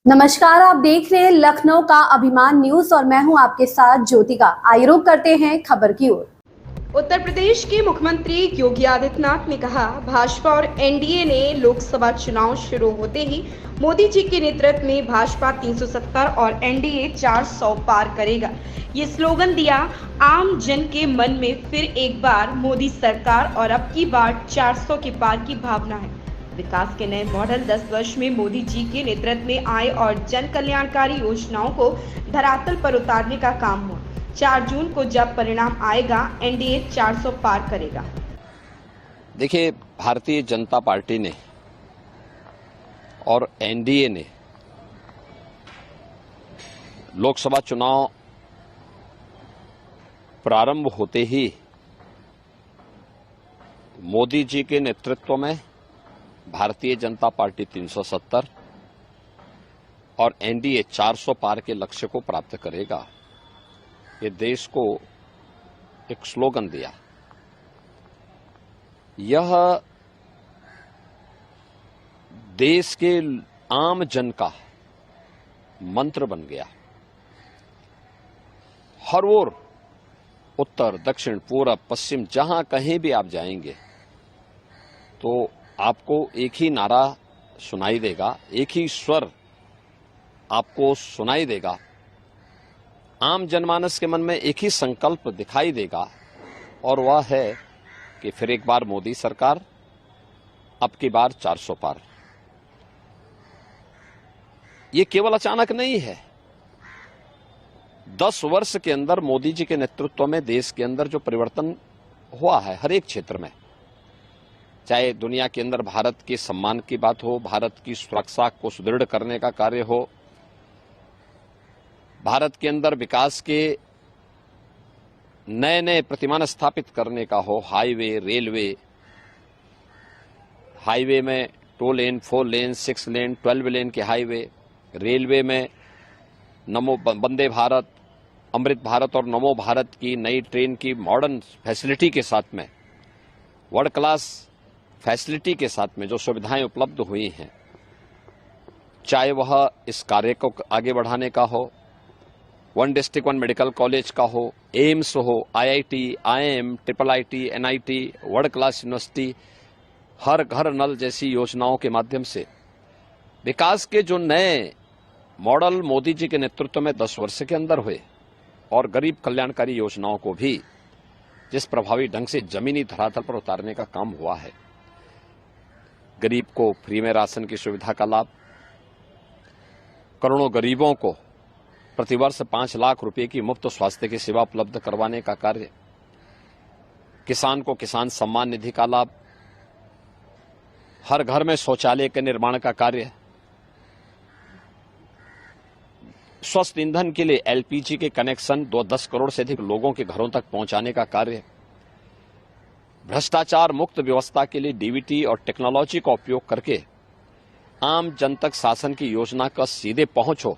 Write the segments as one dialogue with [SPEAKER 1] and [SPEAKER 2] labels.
[SPEAKER 1] नमस्कार, आप देख रहे हैं लखनऊ का अभिमान न्यूज और मैं हूं आपके साथ ज्योतिका। आइए रुक करते हैं खबर की ओर।
[SPEAKER 2] उत्तर प्रदेश के मुख्यमंत्री योगी आदित्यनाथ ने कहा, भाजपा और एनडीए ने लोकसभा चुनाव शुरू होते ही मोदी जी के नेतृत्व में भाजपा 370 और एनडीए 400 पार करेगा। ये स्लोगन दिया। आम जन के मन में फिर एक बार मोदी सरकार और अब की बार 400 के पार की भावना है। विकास के नए मॉडल 10 वर्ष में मोदी जी के नेतृत्व में आए और जन कल्याणकारी योजनाओं को धरातल पर उतारने का काम हुआ। 4 जून को जब परिणाम आएगा, एनडीए 400 पार करेगा।
[SPEAKER 3] देखिए, भारतीय जनता पार्टी ने और एनडीए ने लोकसभा चुनाव प्रारंभ होते ही मोदी जी के नेतृत्व में भारतीय जनता पार्टी 370 और एनडीए 400 पार के लक्ष्य को प्राप्त करेगा, ये देश को एक स्लोगन दिया। यह देश के आम जन का मंत्र बन गया। हर ओर, उत्तर, दक्षिण, पूरब, पश्चिम, जहां कहीं भी आप जाएंगे तो आपको एक ही नारा सुनाई देगा, एक ही स्वर आपको सुनाई देगा। आम जनमानस के मन में एक ही संकल्प दिखाई देगा और वह है कि फिर एक बार मोदी सरकार, अब की बार 400 पार। ये केवल अचानक नहीं है। 10 वर्ष के अंदर मोदी जी के नेतृत्व में देश के अंदर जो परिवर्तन हुआ है, हर एक क्षेत्र में, चाहे दुनिया के अंदर भारत के सम्मान की बात हो, भारत की सुरक्षा को सुदृढ़ करने का कार्य हो, भारत के अंदर विकास के नए नए प्रतिमान स्थापित करने का हो, हाईवे में 2 लेन, 4 लेन, 6 लेन, 12 लेन के हाईवे, रेलवे में नमो वंदे भारत, अमृत भारत और नमो भारत की नई ट्रेन की मॉडर्न फैसिलिटी के साथ में, वर्ल्ड क्लास फैसिलिटी के साथ में जो सुविधाएं उपलब्ध हुई हैं, चाहे वह इस कार्य को आगे बढ़ाने का हो, 1 डिस्ट्रिक्ट 1 मेडिकल कॉलेज का हो, एम्स हो, IIT, IIM, IIIT, NIT, world class university, हर घर नल जैसी योजनाओं के माध्यम से विकास के जो नए मॉडल मोदी जी के नेतृत्व में 10 वर्ष के अंदर हुए और गरीब कल्याणकारी योजनाओं को भी जिस प्रभावी ढंग से जमीनी धरातल पर उतारने का काम हुआ है, गरीब को फ्री में राशन की सुविधा का लाभ, करोड़ों गरीबों को प्रतिवर्ष 5 लाख रुपए की मुफ्त स्वास्थ्य की सेवा उपलब्ध करवाने का कार्य, किसान को किसान सम्मान निधि का लाभ, हर घर में शौचालय के निर्माण का कार्य, स्वस्थ ईंधन के लिए एलपीजी के कनेक्शन 10 करोड़ से अधिक लोगों के घरों तक पहुंचाने का कार्य, भ्रष्टाचार मुक्त व्यवस्था के लिए डीबीटी और टेक्नोलॉजी का उपयोग करके आम जन तक शासन की योजना का सीधे पहुंच हो,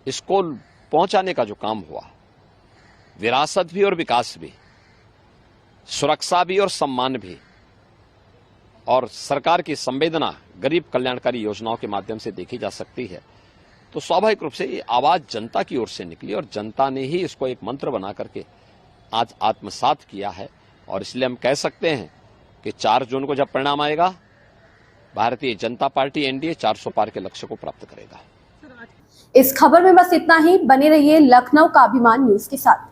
[SPEAKER 3] इसको पहुंचाने का जो काम हुआ, विरासत भी और विकास भी, सुरक्षा भी और सम्मान भी, और सरकार की संवेदना गरीब कल्याणकारी योजनाओं के माध्यम से देखी जा सकती है, तो स्वाभाविक रूप से ये आवाज जनता की ओर से निकली और जनता ने ही इसको एक मंत्र बना करके आज आत्मसात किया है। और इसलिए हम कह सकते हैं कि 4 जून को जब परिणाम आएगा, भारतीय जनता पार्टी एनडीए 400 पार के लक्ष्य को प्राप्त करेगा।
[SPEAKER 1] इस खबर में बस इतना ही। बने रहिए लखनऊ का अभिमान न्यूज के साथ।